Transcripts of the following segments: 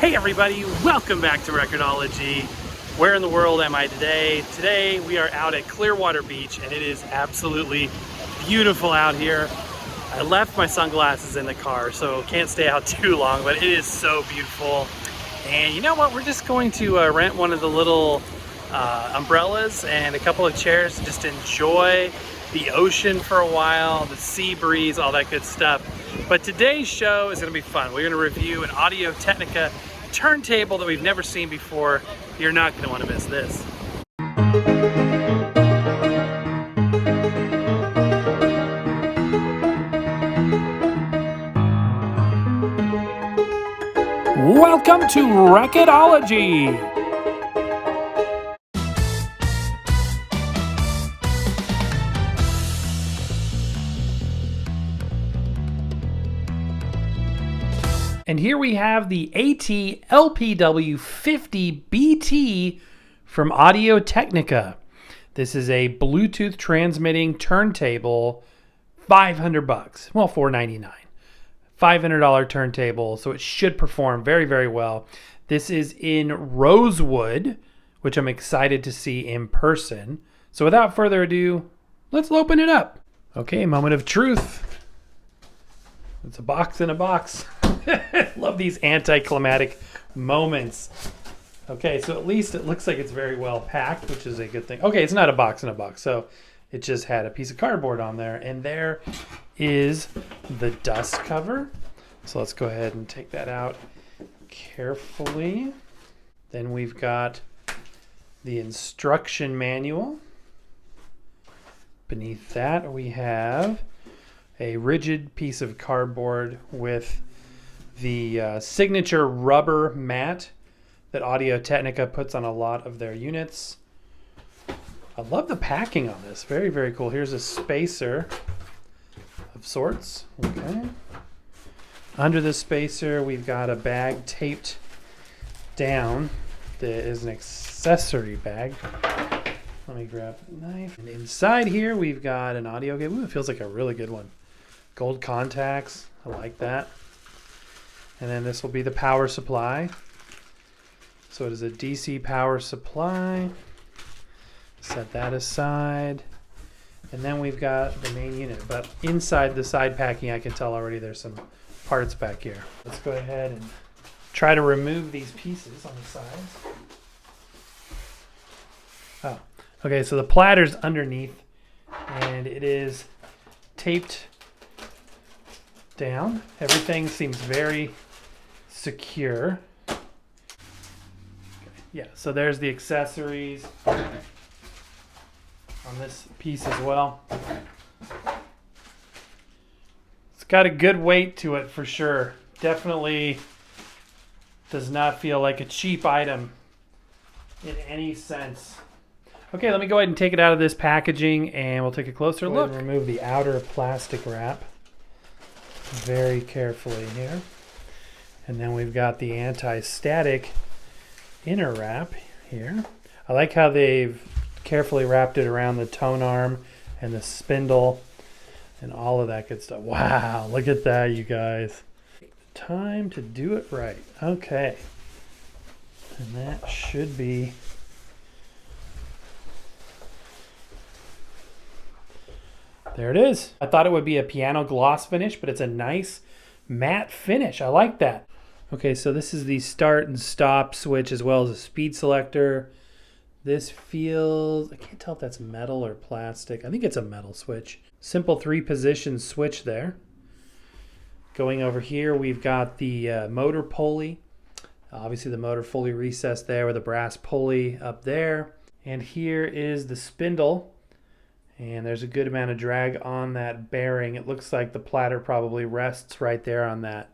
Hey everybody, welcome back to Record-ology. Where in the world am I today? Today we are out at Clearwater Beach and it is absolutely beautiful out here. I left my sunglasses in the car, so can't stay out too long, but it is so beautiful. And you know what, we're just going to rent one of the little umbrellas and a couple of chairs to just enjoy the ocean for a while, the sea breeze, all that good stuff. But today's show is going to be fun. We're going to review an Audio Technica turntable that we've never seen before. You're not going to want to miss this. Welcome to Record-ology. And here we have the AT-LPW50BT from Audio Technica. This is a Bluetooth transmitting turntable, $500. Well, $499. $500 turntable, so it should perform very, very well. This is in Rosewood, which I'm excited to see in person. So without further ado, let's open it up. Okay, moment of truth. It's a box in a box. Love these anticlimactic moments. Okay, so at least it looks like it's very well packed, which is a good thing. Okay, it's not a box in a box, so it just had a piece of cardboard on there. And there is the dust cover. So let's go ahead and take that out carefully. Then we've got the instruction manual. Beneath that we have a rigid piece of cardboard with the signature rubber mat that Audio Technica puts on a lot of their units. I love the packing on this. Very, very cool. Here's a spacer of sorts. Okay. Under the spacer, we've got a bag taped down. There is an accessory bag. Let me grab a knife. And inside here, we've got an audio cable. Ooh, it feels like a really good one. Gold contacts. I like that. And then this will be the power supply. So it is a DC power supply. Set that aside. And then we've got the main unit. But inside the side packing, I can tell already there's some parts back here. Let's go ahead and try to remove these pieces on the sides. Oh, okay, so the platter's underneath and it is taped down. Everything seems very secure. Okay. Yeah, so there's the accessories on this piece as well. It's got a good weight to it for sure. Definitely does not feel like a cheap item in any sense. Okay, let me go ahead and take it out of this packaging and we'll take a closer look. Remove the outer plastic wrap very carefully here. And then we've got the anti-static inner wrap here. I like how they've carefully wrapped it around the tone arm and the spindle and all of that good stuff. Wow, look at that, you guys. Time to do it right. Okay. And that should be there it is. I thought it would be a piano gloss finish, but it's a nice matte finish. I like that. Okay, so this is the start and stop switch as well as a speed selector. This feels, I can't tell if that's metal or plastic. I think it's a metal switch. Simple 3-position switch there. Going over here, we've got the motor pulley. Obviously the motor fully recessed there with a brass pulley up there. And here is the spindle. And there's a good amount of drag on that bearing. It looks like the platter probably rests right there on that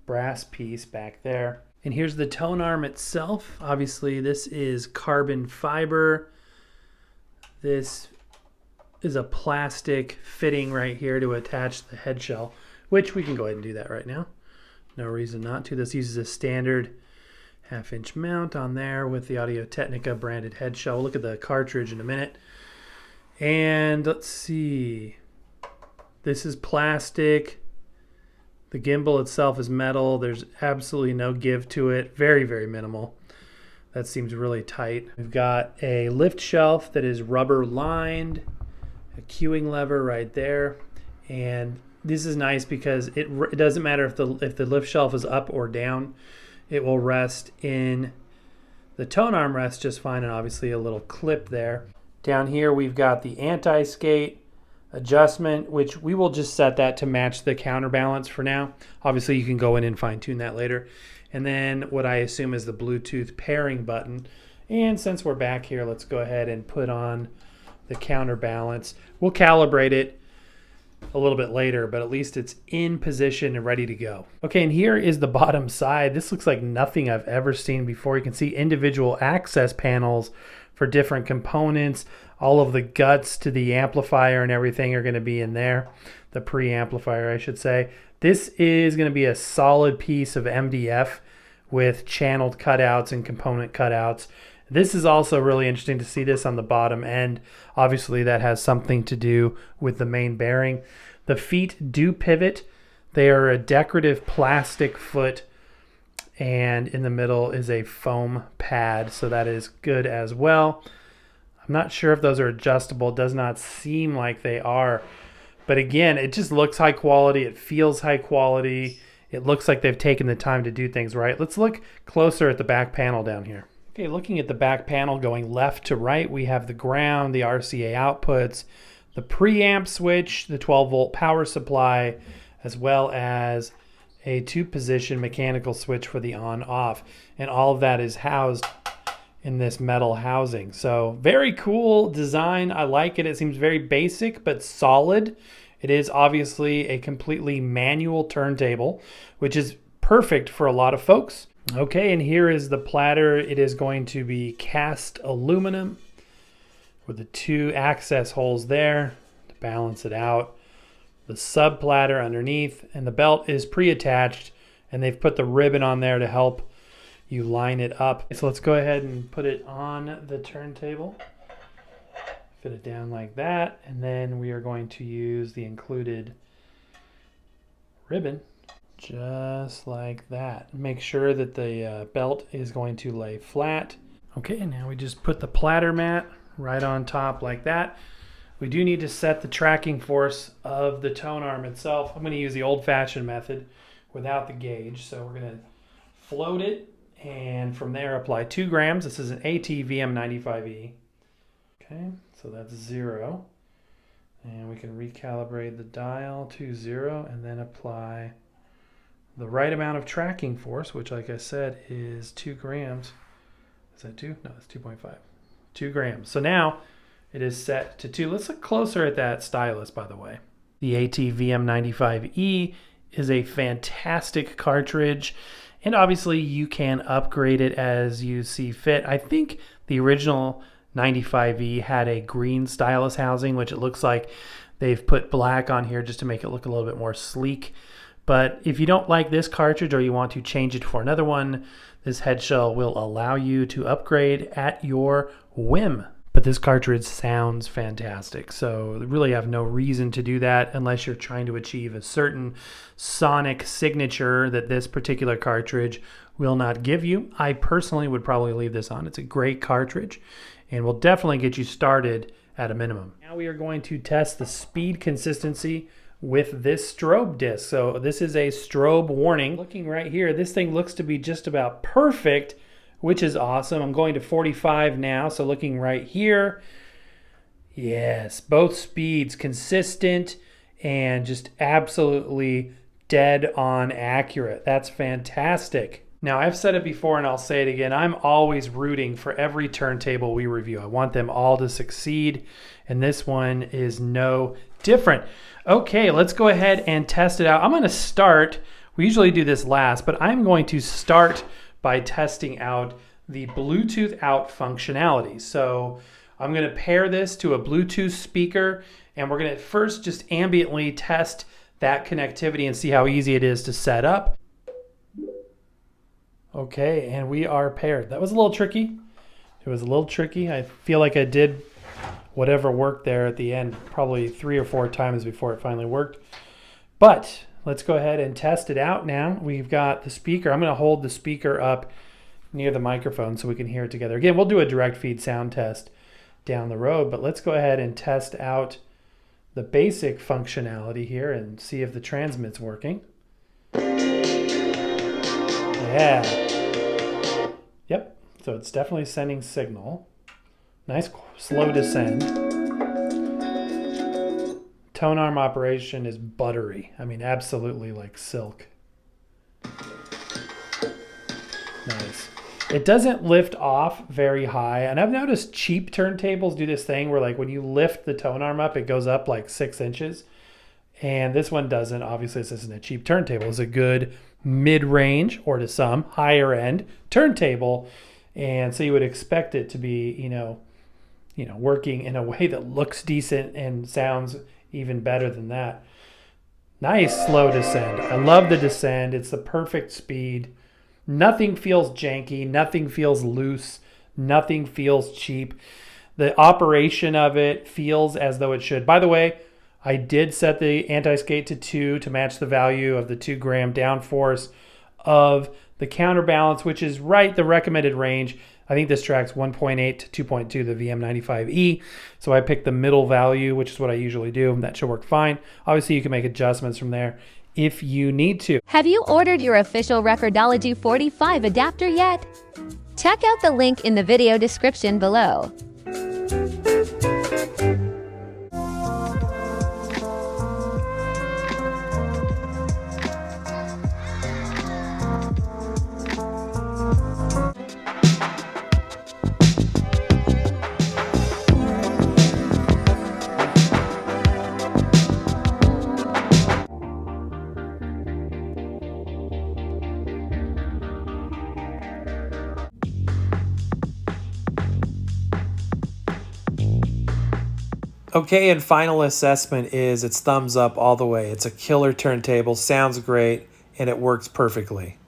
brass piece back there. And here's the tone arm itself. Obviously, this is carbon fiber. This is a plastic fitting right here to attach the head shell, which we can go ahead and do that right now. No reason not to. This uses a standard 1/2-inch mount on there with the Audio Technica branded head shell. We'll look at the cartridge in a minute. And let's see. This is plastic. The gimbal itself is metal. There's absolutely no give to it. Very, very minimal. That seems really tight. We've got a lift shelf that is rubber lined, a cueing lever right there. And this is nice because it doesn't matter if the lift shelf is up or down. It will rest in the tone arm rests just fine, and obviously a little clip there. Down here we've got the anti-skate adjustment, which we will just set that to match the counterbalance for now. Obviously you can go in and fine tune that later. And then what I assume is the Bluetooth pairing button. And since we're back here, let's go ahead and put on the counterbalance. We'll calibrate it a little bit later, but at least it's in position and ready to go. Okay, and here is the bottom side. This looks like nothing I've ever seen before. You can see individual access panels for different components. All of the guts to the amplifier and everything are going to be in there. The preamplifier, I should say. This is going to be a solid piece of MDF with channeled cutouts and component cutouts. This is also really interesting to see this on the bottom end. Obviously that has something to do with the main bearing. The feet do pivot. They are a decorative plastic foot, and in the middle is a foam pad, so that is good as well. I'm not sure if those are adjustable. It does not seem like they are. But again, it just looks high quality. It feels high quality. It looks like they've taken the time to do things right. Let's look closer at the back panel down here. Okay, looking at the back panel going left to right, we have the ground, the RCA outputs, the preamp switch, the 12-volt power supply, as well as a 2-position mechanical switch for the on-off. And all of that is housed in this metal housing. So very cool design. I like it. It seems very basic but solid. It is obviously a completely manual turntable, which is perfect for a lot of folks. Okay, and here is the platter. It is going to be cast aluminum with the 2 access holes there to balance it out. The sub platter underneath, and the belt is pre-attached, and they've put the ribbon on there to help you line it up. So let's go ahead and put it on the turntable. Fit it down like that, and then we are going to use the included ribbon just like that. Make sure that the belt is going to lay flat. Okay, now we just put the platter mat right on top like that. We do need to set the tracking force of the tone arm itself. I'm going to use the old-fashioned method without the gauge. So we're going to float it, and from there apply 2 grams. This is an AT-LPW50BT. Okay, so that's 0. And we can recalibrate the dial to 0 and then apply the right amount of tracking force, which, like I said, is 2 grams. Is that 2? No, it's 2.5. 2 grams. So now it is set to 2. Let's look closer at that stylus, by the way. The AT-LPW50BT is a fantastic cartridge, and obviously you can upgrade it as you see fit. I think the original 95E had a green stylus housing, which it looks like they've put black on here just to make it look a little bit more sleek. But if you don't like this cartridge or you want to change it for another one, this head shell will allow you to upgrade at your whim. But this cartridge sounds fantastic, so really have no reason to do that unless you're trying to achieve a certain sonic signature that this particular cartridge will not give you. I personally would probably leave this on. It's a great cartridge and will definitely get you started at a minimum. Now we are going to test the speed consistency with this strobe disc. So this is a strobe warning. Looking right here, this thing looks to be just about perfect, which is awesome. I'm going to 45 now, so looking right here, yes, both speeds consistent and just absolutely dead on accurate. That's fantastic. Now, I've said it before and I'll say it again, I'm always rooting for every turntable we review. I want them all to succeed, and this one is no different. Okay, let's go ahead and test it out. I'm going to start, we usually do this last, but I'm going to start by testing out the Bluetooth out functionality. So I'm going to pair this to a Bluetooth speaker, and we're going to first just ambiently test that connectivity and see how easy it is to set up. Okay, and we are paired. That was a little tricky. It was a little tricky. I feel like I did whatever worked there at the end probably 3 or 4 times before it finally worked. But Let's go ahead and test it out now. We've got the speaker. I'm going to hold the speaker up near the microphone so we can hear it together. Again, we'll do a direct feed sound test down the road, but let's go ahead and test out the basic functionality here and see if the transmit's working. Yeah. Yep. So it's definitely sending signal. Nice slow descend. Tone arm operation is buttery. I mean, absolutely like silk. Nice. It doesn't lift off very high. And I've noticed cheap turntables do this thing where like when you lift the tone arm up, it goes up like 6 inches. And this one doesn't. Obviously, this isn't a cheap turntable. It's a good mid-range, or to some, higher end turntable. And so you would expect it to be, you know, working in a way that looks decent and sounds even better than that. Nice slow descend. I love the descend. It's the perfect speed. Nothing feels janky. Nothing feels loose. Nothing feels cheap. The operation of it feels as though it should. By the way, I did set the anti-skate to 2 to match the value of the 2 gram downforce of the counterbalance, which is right the recommended range. I think this tracks 1.8 to 2.2, the VM95E. So I picked the middle value, which is what I usually do. That should work fine. Obviously, you can make adjustments from there if you need to. Have you ordered your official Record-ology 45 adapter yet? Check out the link in the video description below. Okay, and final assessment is it's thumbs up all the way. It's a killer turntable, sounds great, and it works perfectly.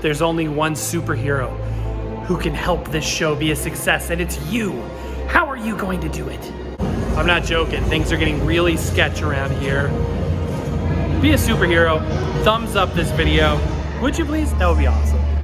There's only one superhero who can help this show be a success, and it's you. How are you going to do it? I'm not joking. Things are getting really sketch around here. Be a superhero. Thumbs up this video. Would you please? That would be awesome.